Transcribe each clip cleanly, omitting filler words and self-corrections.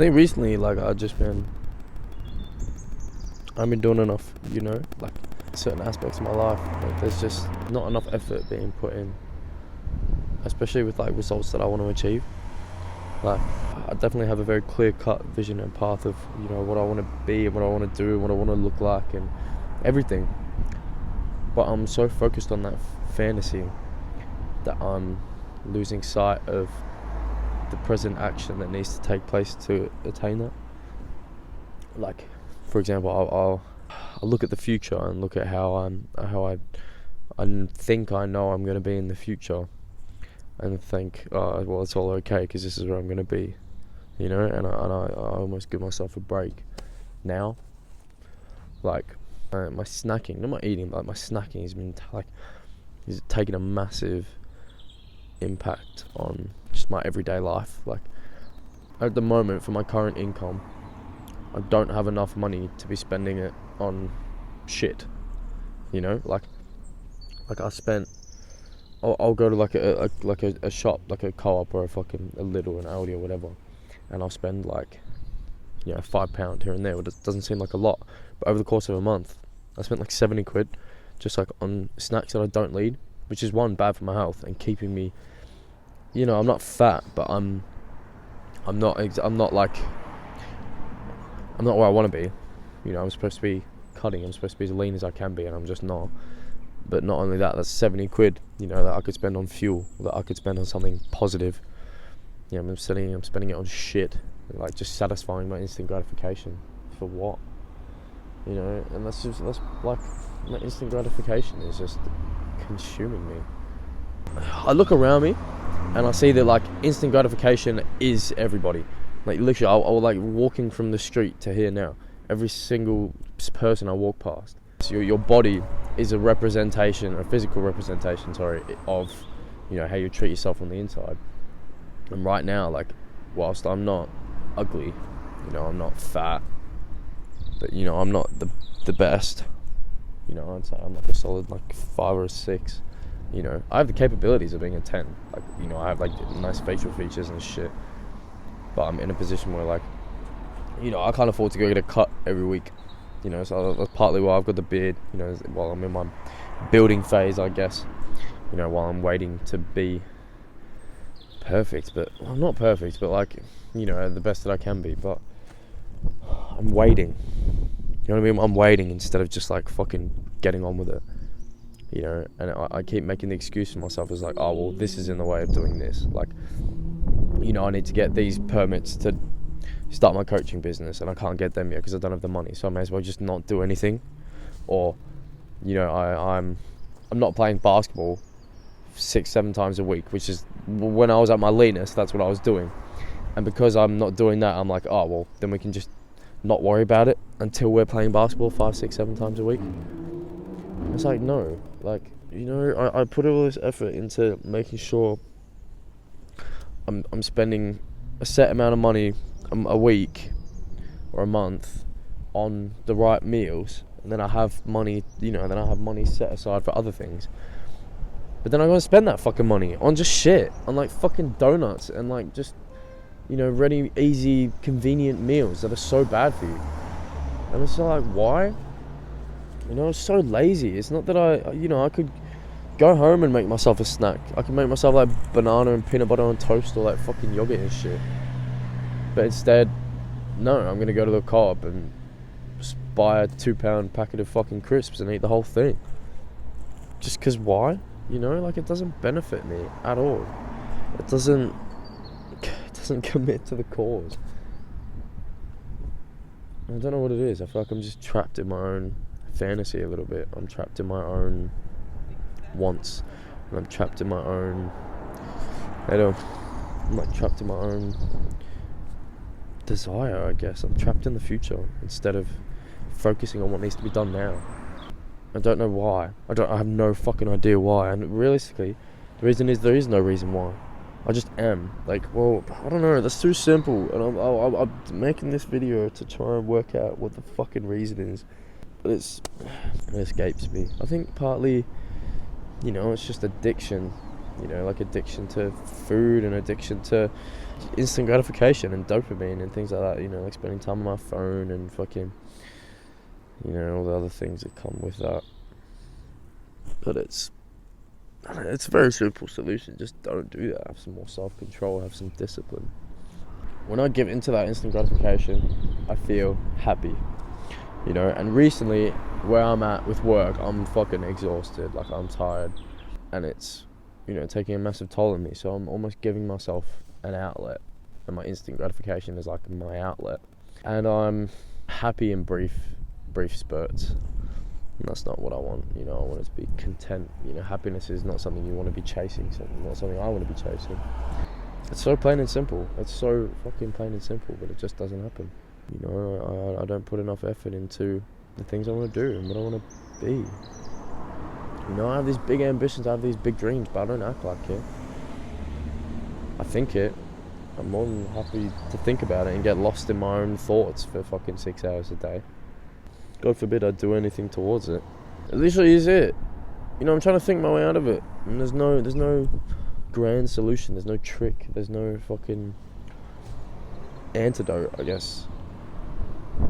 think recently, like, I've been doing enough, like, certain aspects of my life. Like, there's just not enough effort being put in, especially with, like, results that I want to achieve. Like, I definitely have a very clear-cut vision and path of, what I want to be and what I want to do and what I want to look like and everything. But I'm so focused on that fantasy that I'm losing sight of the present action that needs to take place to attain that. Like, for example, I'll look at the future and look at how I think I know I'm going to be in the future, and think, oh, well, it's all okay because this is where I'm going to be, and I almost give myself a break now. Like, my snacking, not my eating, but my snacking has been is taking a massive impact on just my everyday life. Like, at the moment, for my current income, I don't have enough money to be spending it on shit. Like I'll go to like a shop, like a Co-op or a Lidl, an Aldi or whatever, and I'll spend like £5 here and there. It doesn't seem like a lot, but over the course of a month, I spent like 70 quid just like on snacks that I don't need, which is one, bad for my health and keeping me, I'm not fat, but I'm not where I want to be. I'm supposed to be cutting, I'm supposed to be as lean as I can be, and I'm just not. But not only that, that's 70 quid, that I could spend on fuel, that I could spend on something positive. I'm spending it on shit, like just satisfying my instant gratification. For what? And that's like, my instant gratification is just consuming me. I look around me and I see that, like, instant gratification is everybody. Like, literally, I'll like walking from the street to here now, every single person I walk past. So your body is a physical representation, of, how you treat yourself on the inside. And right now, like, whilst I'm not ugly, I'm not fat, but, I'm not the best, I'd say I'm like a solid, like, 5 or a 6. I have the capabilities of being a 10. Like, I have, like, nice facial features and shit. But I'm in a position where, like, I can't afford to go get a cut every week. So that's partly why I've got the beard, while I'm in my building phase, I guess. While I'm waiting to be perfect. But, well, not perfect, but, like, the best that I can be. But I'm waiting. You know what I mean? I'm waiting instead of just, like, fucking getting on with it. And I keep making the excuse for myself as, like, oh, well, this is in the way of doing this. Like, I need to get these permits to start my coaching business, and I can't get them yet because I don't have the money, so I may as well just not do anything. Or, I'm not playing basketball 6-7 times a week, which is when I was at my leanest, that's what I was doing. And because I'm not doing that, I'm like, oh, well, then we can just not worry about it until we're playing basketball 5, 6, 7 times a week. It's like, no, like, I put all this effort into making sure I'm spending a set amount of money a week or a month on the right meals, and then I have money, set aside for other things. But then I'm gonna spend that fucking money on just shit, on like fucking donuts and like just, ready, easy, convenient meals that are so bad for you. And it's like, why? It's so lazy. It's not that I could go home and make myself a snack. I can make myself like banana and peanut butter on toast or like fucking yogurt and shit. But instead, no, I'm going to go to the Co-op and just buy a £2 packet of fucking crisps and eat the whole thing. Just because why? Like, it doesn't benefit me at all. It doesn't commit to the cause. I don't know what it is. I feel like I'm just trapped in my own fantasy a little bit. I'm trapped in my own wants, and I'm trapped in my own, I'm like trapped in my own desire, I guess. I'm trapped in the future instead of focusing on what needs to be done now. I don't know why. I have no fucking idea why. And realistically, the reason is there is no reason why. I just am. Like, well, I don't know. That's too simple. And I'm making this video to try and work out what the fucking reason is. But it escapes me. I think partly, it's just addiction. You know, like addiction to food and addiction to instant gratification and dopamine and things like that. You know, like spending time on my phone and fucking, you know, all the other things that come with that. But it's a very simple solution. Just don't do that. Have some more self-control. Have some discipline. When I give into that instant gratification, I feel happy. You know, and recently, where I'm at with work, I'm fucking exhausted. Like, I'm tired. And it's, you know, taking a massive toll on me. So I'm almost giving myself an outlet. And my instant gratification is like my outlet. And I'm happy in brief spurts. And that's not what I want. You know, I want it to be content. You know, happiness is not something you want to be chasing. It's not something I want to be chasing. It's so plain and simple. It's so fucking plain and simple, but it just doesn't happen. You know, I don't put enough effort into the things I want to do and what I want to be. You know, I have these big ambitions, I have these big dreams, but I don't act like it. I think it. I'm more than happy to think about it and get lost in my own thoughts for fucking 6 hours a day. God forbid I'd do anything towards it. It literally is it. You know, I'm trying to think my way out of it. And there's no grand solution, there's no trick, there's no fucking antidote, I guess.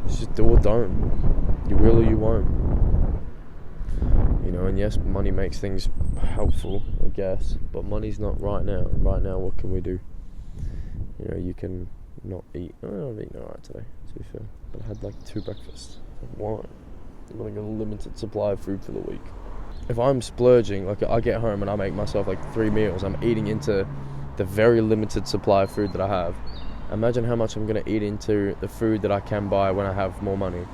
It's just do or don't. You will or you won't. You know, and yes, money makes things helpful, I guess, but money's not right now. Right now, what can we do? You know, you can not eat. I've eaten alright today, to be fair. But I had like 2 breakfasts. Why? I'm like a limited supply of food for the week. If I'm splurging, like I get home and I make myself like 3 meals, I'm eating into the very limited supply of food that I have. Imagine how much I'm going to eat into the food that I can buy when I have more money.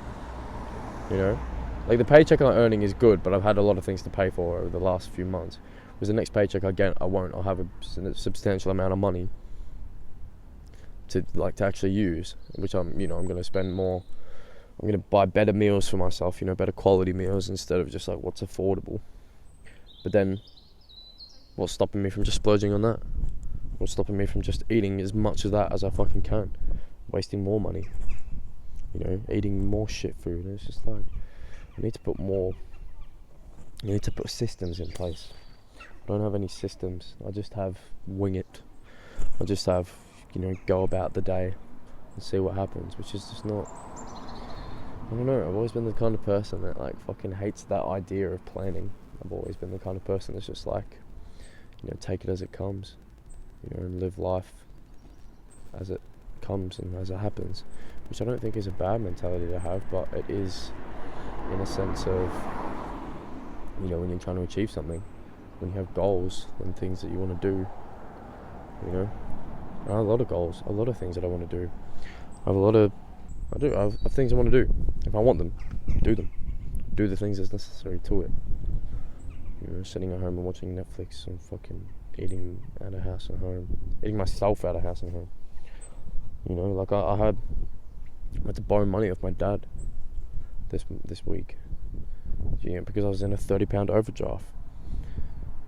You know? Like the paycheck I'm earning is good, but I've had a lot of things to pay for over the last few months. Whereas the next paycheck I get, I'll have a substantial amount of money to actually use, which I'm going to spend more. I'm going to buy better meals for myself, you know, better quality meals instead of just like what's affordable. But then, what's stopping me from just splurging on that? What's stopping me from just eating as much of that as I fucking can? Wasting more money. You know, eating more shit food. It's just like, I need to put systems in place. I don't have any systems. I just have wing it. I just have, you know, go about the day and see what happens, which is just not, I don't know, I've always been the kind of person that like fucking hates that idea of planning. I've always been the kind of person that's just like, you know, take it as it comes, you know, and live life as it comes and as it happens, which I don't think is a bad mentality to have, but it is in a sense of, you know, when you're trying to achieve something, when you have goals and things that you want to do, you know. I have a lot of goals, a lot of things that I want to do. I have things I want to do. If I want them, do them. Do the things that's necessary to it. You know, sitting at home and watching Netflix and fucking eating out of house and home. Eating myself out of house and home. You know, like I had to borrow money off my dad this week. You know, because I was in a £30 overdraft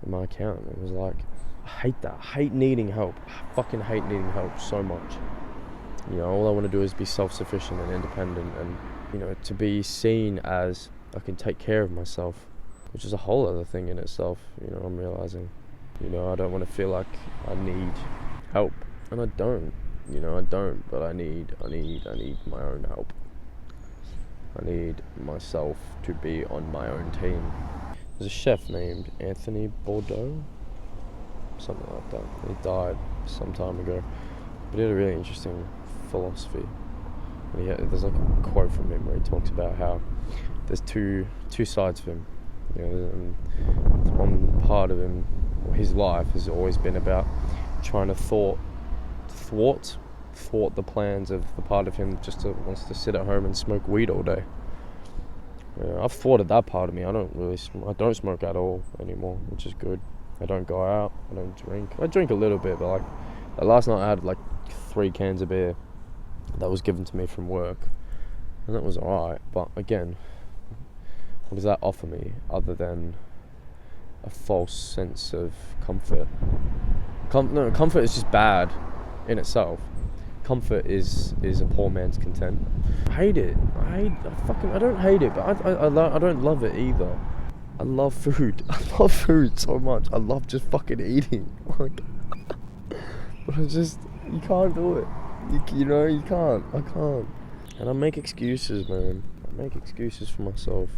in my account. It was like, I hate that. I hate needing help. I fucking hate needing help so much. You know, all I want to do is be self-sufficient and independent and, you know, to be seen as I can take care of myself, which is a whole other thing in itself, you know, I'm realizing. You know, I don't want to feel like I need help. And I don't. You know, I don't, but I need my own help. I need myself to be on my own team. There's a chef named Anthony Bordeaux, something like that. He died some time ago, but he had a really interesting philosophy. There's like a quote from him where he talks about how there's two sides of him. You know, and one part of him, his life has always been about trying to thwart the plans of the part of him that just wants to sit at home and smoke weed all day. I've thwarted that part of me. I don't smoke at all anymore, which is good. I don't go out. I don't drink. I drink a little bit, but like last night I had like 3 cans of beer that was given to me from work, and that was alright. But again, what does that offer me other than a false sense of comfort? Comfort is just bad in itself. Comfort is a poor man's content. I hate it. I don't hate it, but I don't love it either. I love food. I love food so much. I love just fucking eating. Like, but you can't do it. You know, you can't. I can't. And I make excuses, man. I make excuses for myself.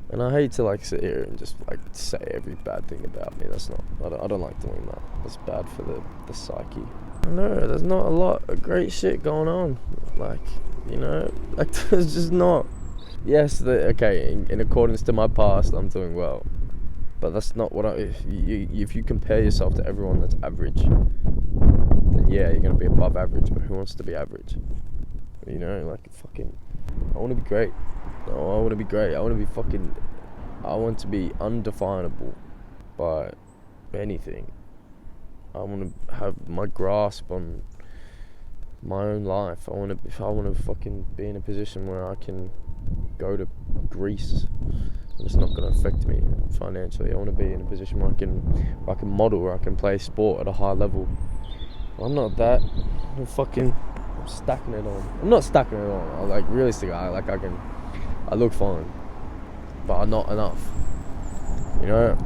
And I hate to like sit here and just like say every bad thing about me. That's not. I don't like doing that. That's bad for the psyche. No, there's not a lot of great shit going on. Like, you know, like there's just not. Yes, okay. In accordance to my past, I'm doing well. But that's not what if you compare yourself to everyone that's average, then yeah, you're gonna be above average. But who wants to be average? You know, like fucking. I want to be great. No, I want to be great. I want to be fucking. I want to be undefinable by anything. I want to have my grasp on my own life. I want to fucking be in a position where I can go to Greece and it's not going to affect me financially. I want to be in a position where I can model, where I can play sport at a high level. I'm not that. I'm stacking it on. I'm not stacking it on. Like realistically, I look fine, but I'm not enough. You know,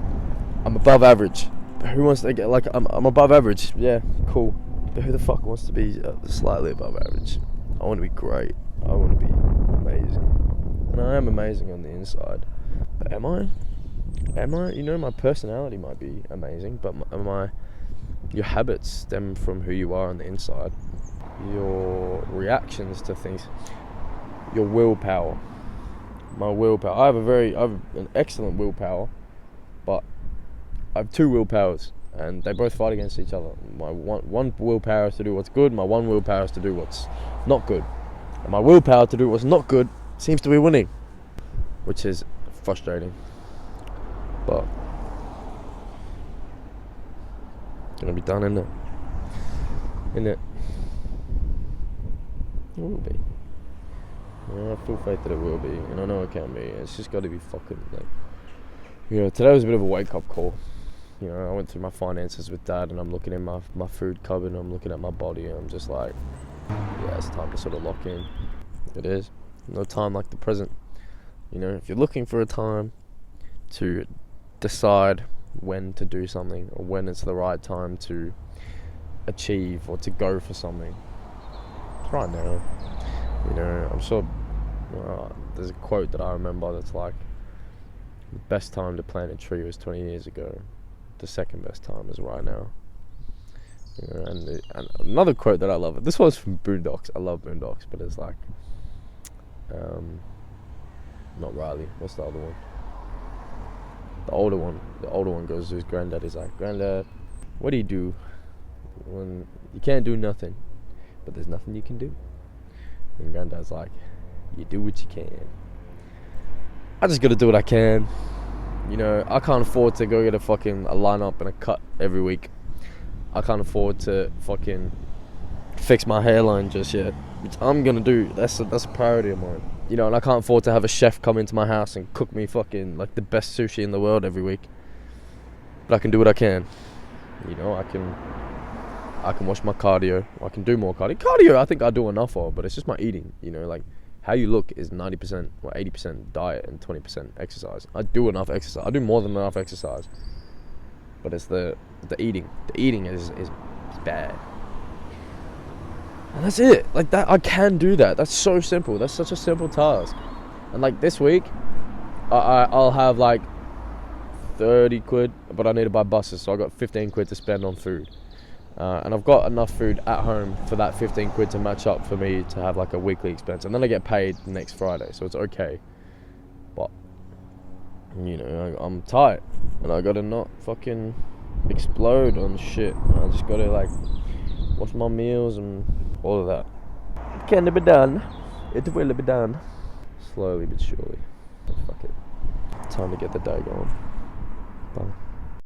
I'm above average. Who wants to get like I'm above average? Yeah, cool. But who the fuck wants to be slightly above average? I want to be great. I want to be amazing, and I am amazing on the inside. But am I? You know, my personality might be amazing, but your habits stem from who you are on the inside. Your reactions to things, your willpower. My willpower. I have an excellent willpower, but I have two willpowers, and they both fight against each other. My one willpower is to do what's good. My one willpower is to do what's not good. And my willpower to do what's not good seems to be winning, which is frustrating. But it's gonna be done, isn't it? It will be. Yeah, I feel faith that it will be, and I know it can be. It's just got to be fucking like, you know. Today was a bit of a wake up call. You know, I went through my finances with Dad, and I'm looking in my food cupboard, and I'm looking at my body, and I'm just like, yeah, it's time to sort of lock in. It is. No time like the present. You know, if you're looking for a time to decide when to do something, or when it's the right time to achieve or to go for something, it's right now. You know, I'm sure there's a quote that I remember that's like, the best time to plant a tree was 20 years ago. The second best time is right now. You know, and another quote that I love, this one's from Boondocks. I love Boondocks, but it's like, not Riley. What's the other one? The older one goes to his granddad. He's like, Granddad, what do you do when you can't do nothing, but there's nothing you can do? And Granddad's like, you do what you can. I just gotta do what I can. You know, I can't afford to go get a lineup and a cut every week. I can't afford to fucking fix my hairline just yet, which I'm gonna do. That's a priority of mine. You know, and I can't afford to have a chef come into my house and cook me fucking like the best sushi in the world every week. But I can do what I can. You know, I can watch my cardio. I can do more cardio. Cardio, I think I do enough of, but it's just my eating. You know, like how you look is 90% or 80% diet and 20% exercise. I do enough exercise. I do more than enough exercise. But it's the eating. The eating is bad. And that's it. Like that, I can do that. That's so simple. That's such a simple task. And like this week, I'll have like 30 quid, but I need to buy buses, so I got 15 quid to spend on food. And I've got enough food at home for that 15 quid to match up for me to have like a weekly expense. And then I get paid next Friday, so it's okay. But, you know, I'm tight. And I gotta not fucking explode on shit. I just gotta like watch my meals and all of that. It can be done. It will be done. Slowly but surely. Fuck it. Time to get the day going. Bye.